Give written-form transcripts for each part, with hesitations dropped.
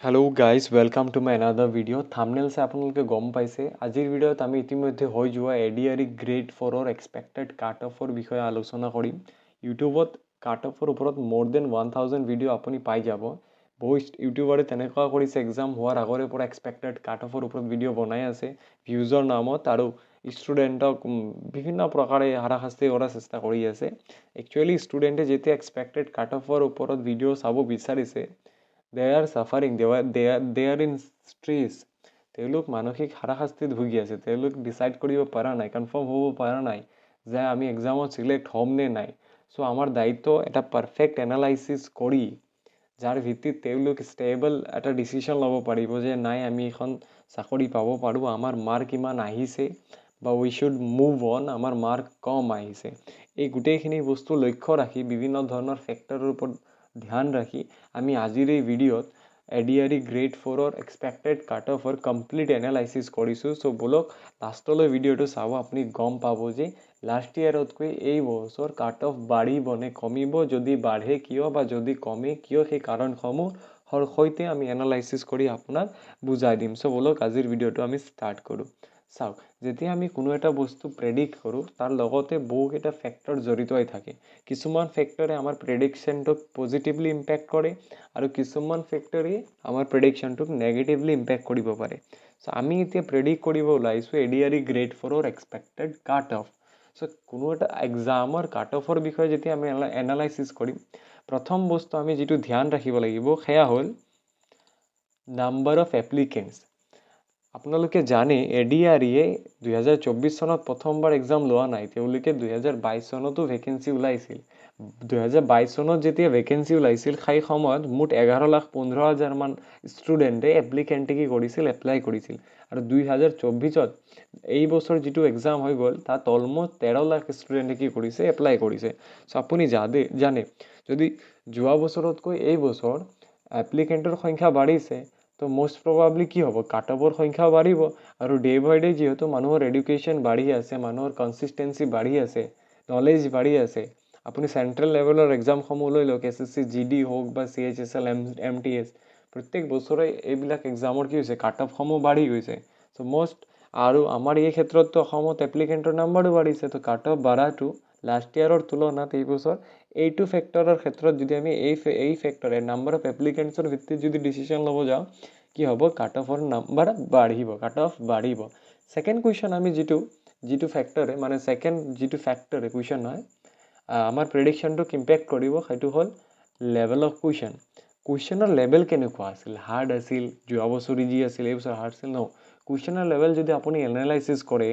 Hello' guys welcome to my another video' থাম্বনেইলছে আপোনালোকে গম পাইছে আজিৰ ভিডিঅ'ত আমি ইতিমধ্যে হৈ যোৱা এডিআৰই গ্ৰেড 4ৰ এক্সপেক্টেড কাট অফৰ বিষয়ে আলোচনা কৰিম ইউটিউবত কাট অফৰ ওপৰত মোৰ দেন 1000 ভিডিঅ' আপুনি পাই যাব বহু ইউটিউবাৰে তেনেকুৱা কৰিছে এক্সাম হোৱাৰ আগৰে পৰা এক্সপেক্টেড কাট অফৰ ওপৰত ভিডিঅ' বনাই আছে ভিউজৰ নামত আৰু ষ্টুডেণ্টক বিভিন্ন প্ৰকাৰে হাৰাশাস্তি কৰাৰ চেষ্টা কৰি আছে একচুৱেলি ষ্টুডেণ্টে যেতিয়া এক্সপেক্টেড কাট অফৰ ওপৰত ভিডিঅ' চাব বিচাৰিছে they are suffering they are in stress তেওঁলোক মানসিক হাৰাশাস্তিত ভুগি আছে তেওঁলোক ডিসাইড কৰিব পৰা নাই কনফাৰ্ম হ'ব পৰা নাই যে আমি এক্সামত সিলেক্ট হ'ম নে নাই সো আমাৰ দায়িত্ব এটা পাৰফেক্ট এনালাইসিস কৰি যাৰ ভিত্তিত তেওঁলোক ষ্টেবল এটা ডিসিশন ল'ব পাৰিব যে নাই আমি এখন চাকৰি পাব পাৰোঁ আমাৰ মাৰ্ক ইমান আহিছে বা উই শুড মুভ অন আমাৰ মাৰ্ক কম আহিছে এই গোটেইখিনি বস্তু লক্ষ্য ৰাখি বিভিন্ন ধৰণৰ ফেক্টৰৰ ওপৰত ধ্যান ৰাখি আমি আজিৰ এই ভিডিঅ'ত এডিআৰই গ্ৰেড 4ৰ এক্সপেক্টেড কাট অফৰ কমপ্লিট এনালাইসিস কৰিছোঁ সো বলক লাষ্টলৈ ভিডিঅ'টো চাব আপুনি গম পাব যে লাষ্ট ইয়াৰতকৈ এই বছৰ কাট অফ বাঢ়িব নে কমিব যদি বাঢ়ে কিয় বা যদি কমে কিয় সেই কাৰণসমূহৰ সৈতে আমি এনালাইসিস কৰি আপোনাক বুজাই দিম সো বলক আজিৰ ভিডিঅ'টো আমি ষ্টাৰ্ট কৰোঁ চাওক যেতিয়া আমি কোনো এটা বস্তু প্ৰেডিক্ট কৰোঁ তাৰ লগতে বহুকেইটা ফেক্টৰ জড়িত হৈ থাকে কিছুমান ফেক্টৰে আমাৰ প্ৰেডিকশ্যনটোক পজিটিভলি ইম্পেক্ট কৰে আৰু কিছুমান ফেক্টৰে আমাৰ প্ৰেডিকশ্যনটোক নেগেটিভলি ইম্পেক্ট কৰিব পাৰে সো আমি এতিয়া প্ৰেডিক্ট কৰিব ওলাইছোঁ এডিআৰই গ্ৰেড 4ৰ এক্সপেক্টেড কাট অফ সো কোনো এটা এক্সামৰ কাট অফৰ বিষয়ে যেতিয়া আমি এনালাইসিস কৰিম প্ৰথম বস্তু আমি যিটো ধ্যান ৰাখিব লাগিব সেয়া হ'ল নাম্বাৰ অফ এপ্লিকেণ্টছ আপোনালোকে জানে এডিআৰইয়ে 2024 চনত প্ৰথমবাৰ এক্সাম লোৱা নাই তেওঁলোকে 2022 চনতো ভেকেঞ্চি ওলাইছিল 2022 চনত যেতিয়া ভেকেঞ্চি ওলাইছিল সেই সময়ত মুঠ 11,15,000 মান ষ্টুডেণ্টে এপ্লিকেণ্টে কি কৰিছিল এপ্লাই কৰিছিল আৰু 2024ত এই বছৰ যিটো এক্সাম হৈ গ'ল তাত অলমষ্ট 13 লাখ ষ্টুডেণ্টে কি কৰিছে এপ্লাই কৰিছে সো আপুনি জানে যদি যোৱা বছৰতকৈ এই বছৰ এপ্লিকেণ্টৰ সংখ্যা বাঢ়িছে তো মোষ্ট প্ৰবাবলি কি হ'ব কাট অফৰ সংখ্যা বাঢ়িব আৰু ডে বাই ডে যিহেতু মানুহৰ এডুকেশ্যন বাঢ়ি আছে মানুহৰ কনসিষ্টেন্সি বাঢ়ি আছে নলেজ বাঢ়ি আছে আপুনি চেণ্ট্ৰেল লেভেলৰ এক্সামসমূহ লৈ লওক এছএছচি জিডি হওক বা চিএইচএছএল এমটিএছ প্ৰত্যেক বছৰে এইবিলাক এক্সামৰ কি হৈছে কাট অফসমূহ বাঢ়ি গৈছে সো মোষ্ট আৰু আমাৰ এই ক্ষেত্ৰতো অসমত এপ্লিকেণ্টৰ নাম্বাৰো বাঢ়িছে তো কাট অফ বাঢ়াটো লাষ্ট ইয়াৰৰ তুলনাত এই বছৰ এইটো ফেক্টৰৰ ক্ষেত্ৰত যদি আমি এই ফেক্টৰে নাম্বাৰ অফ এপ্লিকেণ্টছৰ ভিত্তিত যদি ডিচিশ্যন ল'ব যাওঁ কি হ'ব কাট অফৰ নাম্বাৰ বাঢ়িব কাট অফ বাঢ়িব সেকেন্ড কুৱেশ্যন আমি যিটো ফেক্টৰে মানে সেকেন্ড যিটো ফেক্টৰে কুৱেশ্যন হয় আমাৰ প্ৰেডিকশ্যনটোক ইম্পেক্ট কৰিব সেইটো হ'ল লেভেল অফ কুৱেশ্যনৰ লেভেল কেনেকুৱা আছিল হাৰ্ড আছিল যোৱা বছৰ ইজি আছিল এই বছৰ হাৰ্ড আছিল ন কুৱেশ্যনৰ লেভেল যদি আপুনি এনালাইসিস কৰে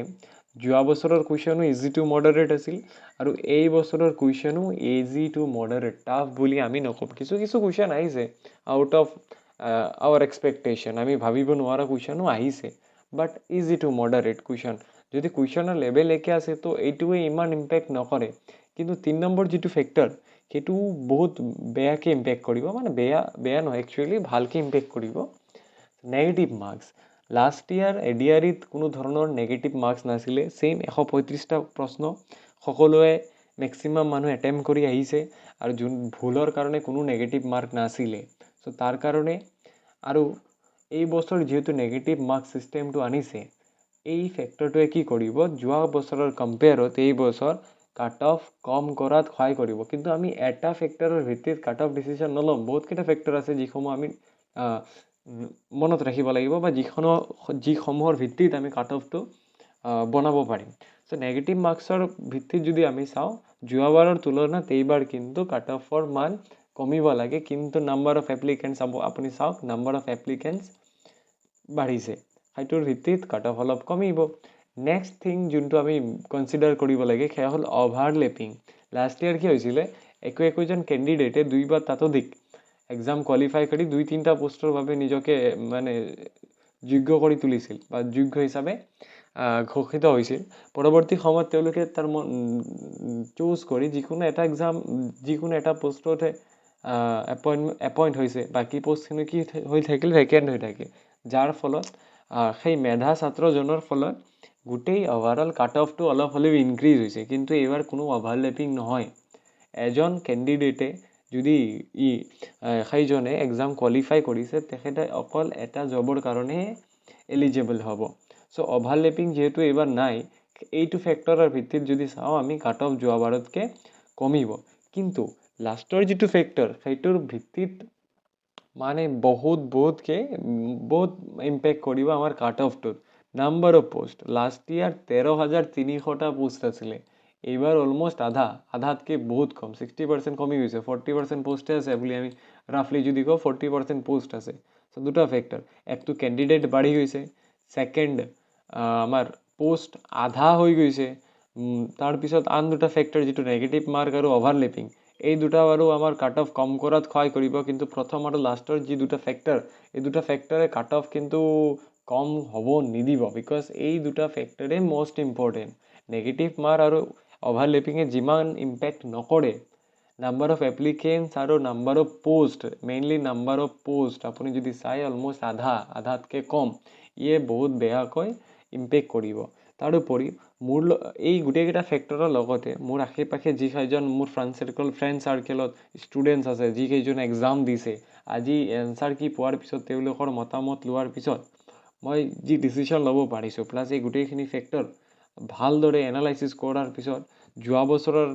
যোৱা বছৰৰ কুৱেশ্যনো ইজি টু মডাৰেট আছিল আৰু এই বছৰৰ কুৱেশ্যনো ইজি টু মডাৰেট টাফ বুলি আমি নকওঁ কিছু কুৱেশ্যন আহিছে আউট অফ আৱাৰ এক্সপেক্টেশ্যন আমি ভাবিব নোৱাৰা কুৱেশ্যনো আহিছে বাট ইজি টু মডাৰেট কুৱেশ্যন যদি কুৱেশ্যনৰ লেভেল একে আছে তো এইটোৱে ইমান ইম্পেক্ট নকৰে কিন্তু 3 নম্বৰ যিটো ফেক্টৰ সেইটো বহুত বেয়াকৈ ইম্পেক্ট কৰিব মানে বেয়া নহয় একচুৱেলি ভালকৈ ইম্পেক্ট কৰিব নেগেটিভ মাৰ্কছ লাষ্ট ইয়াৰ এডিআৰইত কোনো ধৰণৰ নেগেটিভ মাৰ্কছ নাছিলে সেম 135টা প্ৰশ্ন সকলোৱে মেক্সিমাম মানুহ এটেম্প কৰি আহিছে আৰু যোন ভুলৰ কাৰণে কোনো নেগেটিভ মাৰ্ক নাছিলে সো তাৰ কাৰণে আৰু এই বছৰ যেহেতু নেগেটিভ মাৰ্ক সিস্টেমটো আনিছে এই ফেক্টৰটোৱে কি কৰিব যোৱা বছৰৰ কম্পেয়াৰত এই বছৰ কাট অফ কম কৰাত সহায় কৰিব কিন্তু আমি এটা ফেক্টৰৰ ভিত্তিত কাট অফ ডিচিশ্যন নল'ম বহুতকেইটা ফেক্টৰ আছে যিসমূহ আমি মনত ৰাখিব লাগিব বা যিসমূহৰ ভিত্তিত আমি কাট অফটো বনাব পাৰিম সো নেগেটিভ মাৰ্কছৰ ভিত্তিত যদি আমি চাওঁ যোৱাবাৰৰ তুলনাত এইবাৰ কিন্তু কাট অফৰ মান কমিব লাগে কিন্তু নাম্বাৰ অফ এপ্লিকেণ্টছ আপুনি চাওক নাম্বাৰ অফ এপ্লিকেণ্টছ বাঢ়িছে সেইটোৰ ভিত্তিত কাট অফ অলপ কমিব নেক্সট থিং যোনটো আমি কনচিডাৰ কৰিব লাগে সেয়া হ'ল অভাৰলেপিং লাষ্ট ইয়াৰ কি হৈছিলে একোজন কেণ্ডিডেটে 2 বা তাতোধিক এক্সাম কোৱালিফাই কৰি 2-3টা পোষ্টৰ বাবে নিজকে মানে যোগ্য কৰি তুলিছিল বা যোগ্য হিচাপে ঘোষিত হৈছিল পৰৱৰ্তী সময়ত তেওঁলোকে তাৰ চুজ কৰি যিকোনো এটা পোষ্টতে এপইণ্ট হৈছে বাকী পোষ্টখিনি কি হৈ থাকিল ভেকেণ্ট হৈ থাকে যাৰ ফলত সেই মেধা ছাত্ৰজনৰ ফলত গোটেই ওভাৰঅল কাট অফটো অলপ হ'লেও ইনক্ৰিজ হৈছে কিন্তু এইবাৰ কোনো অভাৰলেপিং নহয় এজন কেণ্ডিডেটে যদি সেইজনে এক্সাম কোৱালিফাই কৰিছে তেখেতে অকল এটা জবৰ কাৰণে এলিজিবল হ'ব। চ' অভাৰলেপিং যিহেতু এইবাৰ নাই, এইটো ফেক্টৰৰ ভিত্তিত যদি চাওঁ আমি কাট অফ যোৱাবাৰতকৈ কমিব। কিন্তু লাষ্টৰ যিটো ফেক্টৰ সেইটোৰ ভিত্তিত মানে বহুতকৈ বহুত ইম্পেক্ট কৰিব আমাৰ কাট অফটোত। Number of post last year 13,300টা পোষ্ট আছিলে, এইবাৰ অলমষ্ট আধাতকৈ বহুত কম, 60% কমি গৈছে। 40% পোষ্টে আছে বুলি আমি ৰাফলি যদি কওঁ 40% পোষ্ট আছে। চ' দুটা ফেক্টৰ, একটো কেণ্ডিডেট বাঢ়ি গৈছে, ছেকেণ্ড আমাৰ পোষ্ট আধা হৈ গৈছে। তাৰপিছত আন দুটা ফেক্টৰ যিটো নেগেটিভ মাৰ্ক আৰু অভাৰলেপিং, এই দুটা বাৰু আমাৰ কাট অফ কম কৰাত সহায় কৰিব। কিন্তু প্ৰথম আৰু লাষ্টৰ যি দুটা ফেক্টৰ, এই দুটা ফেক্টৰে কাট অফ কিন্তু কম হ'ব নিদিব, বিকজ এই দুটা ফেক্টৰে মষ্ট ইম্পৰ্টেণ্ট। নেগেটিভ মাৰ্ক আৰু অভাৰলেপিঙে যিমান ইম্পেক্ট নকৰে, নাম্বাৰ অফ এপ্লিকেণ্টছ আৰু number of post, mainly number of post আপুনি যদি চাই অলমষ্ট আধাতকৈ কম, ইয়ে বহুত বেয়াকৈ ইম্পেক্ট কৰিব। তাৰোপৰি এই গোটেইকেইটা ফেক্টৰৰ লগতে মোৰ আশে পাশে যিকেইজন মোৰ ফ্ৰেণ্ড চাৰ্কেলত ষ্টুডেণ্টছ আছে, যিকেইজন এক্সাম দিছে, আজি এনচাৰ কি পোৱাৰ পিছত তেওঁলোকৰ মতামত লোৱাৰ পিছত মই যি ডিচিশ্যন ল'ব পাৰিছোঁ, প্লাছ এই গোটেইখিনি ফেক্টৰ ভালদৰে এনালাইচিছ কৰাৰ পিছত যোৱা বছৰৰ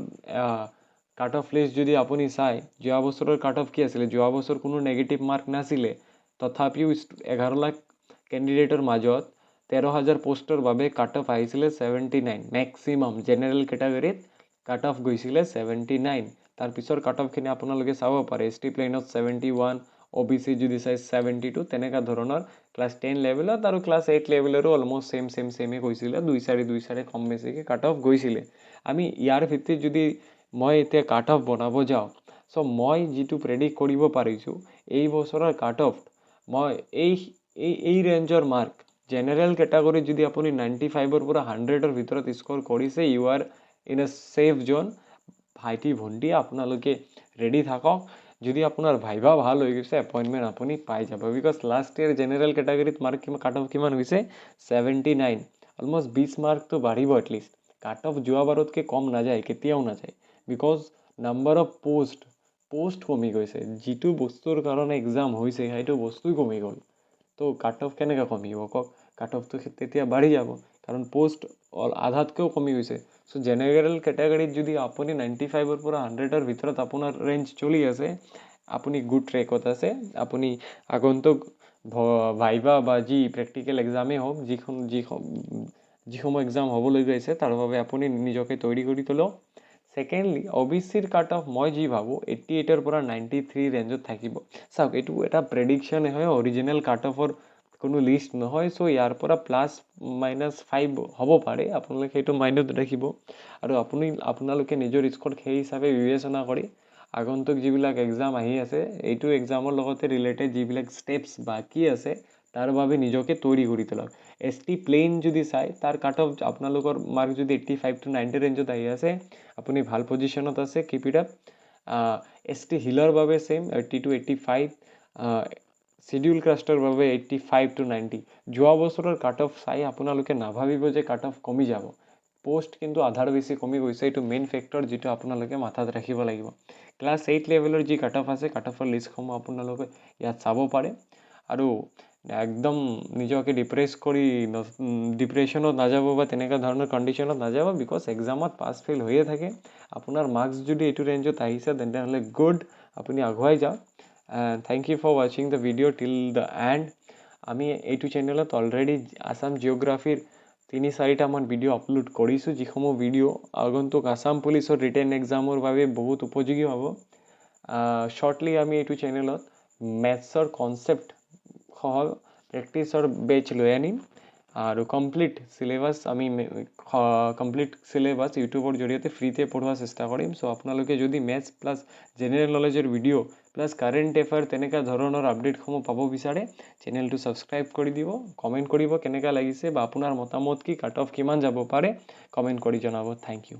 কাট অফ লিষ্ট যদি আপুনি চাই, যোৱা বছৰৰ কাট অফ কি আছিলে? যোৱা বছৰ কোনো নেগেটিভ মাৰ্ক নাছিলে, তথাপিও 11 লাখ কেণ্ডিডেটৰ মাজত 13,000 পোষ্টৰ বাবে কাট অফ আহিছিলে 79। মেক্সিমাম জেনেৰেল কেটাগৰীত কাট অফ গৈছিলে 79। তাৰপিছৰ কাট অফখিনি আপোনালোকে চাব পাৰে, ST প্লেইনত 71, OBC যদি চাই 72, তেনেকুৱা ধৰণৰ। ক্লাছ 10 লেভেলত আৰু ক্লাছ 8 লেভেলৰো অলমষ্ট ছেমে গৈছিলে, 2-4 কম বেছিকৈ কাট অফ গৈছিলে। আমি ইয়াৰ ভিত্তিত যদি মই এতিয়া কাট অফ বনাব যাওঁ, চ' মই যিটো প্ৰেডিক্ট কৰিব পাৰিছোঁ, এই বছৰৰ কাট অফ মই এই ৰেঞ্জৰ মাৰ্ক, জেনেৰেল কেটাগৰীত যদি আপুনি 95ৰ পৰা 100ৰ ভিতৰত স্ক'ৰ কৰিছে, you are in a safe zone. ভাইটি ভণ্টি আপোনালোকে ৰেডি থাকক, যদি আপোনাৰ ভাইভা ভাল হৈ গৈছে, এপইণ্টমেণ্ট আপুনি পাই যাব। বিকজ লাষ্ট ইয়াৰ জেনেৰেল কেটাগৰীত মাৰ্ক কাট অফ কিমান হৈছে? 79। অলমষ্ট 20 মাৰ্কটো বাঢ়িব এটলিষ্ট। কাট অফ যোৱাবাৰতকৈ কম নাযায়, কেতিয়াও নাযায়, বিকজ নাম্বাৰ অফ পোষ্ট কমি গৈছে। যিটো বস্তুৰ কাৰণে এক্সাম হৈছে সেইটো বস্তুই কমি গ'ল, তো কাট অফ কেনেকৈ কমিব কওক? কাট অফটো তেতিয়া বাঢ়ি যাব, কাৰণ পোষ্ট আধাতকৈও কমি গৈছে। চ' জেনেৰেল কেটাগৰীত যদি আপুনি 95ৰ পৰা 100ৰ ভিতৰত আপোনাৰ ৰেঞ্জ চলি আছে, আপুনি গুড ট্ৰেকত আছে। আপুনি আগন্তুক ভাইভা বা যি প্ৰেক্টিকেল এক্সামেই হওক, যিসমূহ এক্সাম হ'বলৈ গৈছে, তাৰ বাবে আপুনি নিজকে তৈয়াৰী কৰি তোলক। ছেকেণ্ডলি, OBCৰ কাট অফ মই যি ভাবোঁ 88ৰ পৰা 93 ৰেঞ্জত থাকিব। চাওক, এইটো এটা প্ৰেডিকশ্যনে হয়, অৰিজিনেল কাট অফৰ কোনো লিষ্ট নহয়। চ' ইয়াৰ পৰা +-5 হ'ব পাৰে, আপোনালোকে সেইটো মাইণ্ডত ৰাখিব। আৰু আপোনালোকে নিজৰ স্ক'ৰ সেই হিচাপে বিবেচনা কৰি আগন্তুক যিবিলাক এক্সাম আহি আছে, এইটো এক্সামৰ লগতে ৰিলেটেড যিবিলাক ষ্টেপছ বাকী আছে, তাৰ বাবে নিজকে তৈয়াৰী কৰি তোলক। ST প্লেইন যদি চাই, তাৰ কাট অফ আপোনালোকৰ মাৰ্ক যদি 85 to 90 ৰেঞ্জত আহি আছে, আপুনি ভাল পজিশ্যনত আছে, কিপ ইট আপ। ST হিলৰ বাবে ছেইম, 80 to 85। শিডিউল কাষ্টৰ বাবে 85 to 90। যোৱা বছৰৰ কাট অফ চাই আপোনালোকে নাভাবিব যে কাট অফ কমি যাব। পোষ্ট কিন্তু আধাৰ বেছি কমি গৈছে, এইটো মেইন ফেক্টৰ যিটো আপোনালোকে মাথাত ৰাখিব লাগিব। ক্লাছ 8 লেভেলৰ যি কাট অফ আছে, কাট অফৰ লিষ্টসমূহ আপোনালোকে ইয়াত চাব পাৰে। আৰু একদম নিজকে ডিপ্ৰেশ্যনত নাযাব বা তেনেকুৱা ধৰণৰ কণ্ডিশ্যনত নাযাব, বিকজ এক্সামত পাছ ফেইল হৈয়ে থাকে। আপোনাৰ মাৰ্কছ যদি এইটো ৰেঞ্জত আহিছে, তেনেহ'লে গুড, আপুনি আগুৱাই যাওক। থেংক ইউ ফৰ ৱাচিং দ্য ভিডিঅ' টিল দ্য এণ্ড। আমি এইটো চেনেলত অলৰেডি আছাম জিঅ'গ্ৰাফীৰ 3-4টামান ভিডিঅ' আপলোড কৰিছোঁ, যিসমূহ ভিডিঅ' আগন্তুক আছাম পুলিচৰ ৰিটেন এক্সামৰ বাবে বহুত উপযোগী হ'ব। শ্বৰ্টলি আমি এইটো চেনেলত মেথছৰ কনচেপ্ট সহ প্ৰেক্টিচৰ বেচ লৈ আনিম, আৰু কমপ্লিট চিলেবাছ ইউটিউবৰ জৰিয়তে ফ্ৰীতে পঢ়োৱাৰ চেষ্টা কৰিম। চ' আপোনালোকে যদি মেথছ প্লাছ জেনেৰেল নলেজৰ ভিডিঅ' প্লাছ কাৰেণ্ট এফেয়াৰ তেনেকুৱা ধৰণৰ আপডেটসমূহ পাব বিচাৰে, চেনেলটো ছাবস্ক্ৰাইব কৰি দিব, কমেণ্ট কৰিব কেনেকুৱা লাগিছে বা আপোনাৰ মতামত কি, কাট অফ কিমান যাব পাৰে, কমেণ্ট কৰি জনাব। Thank U.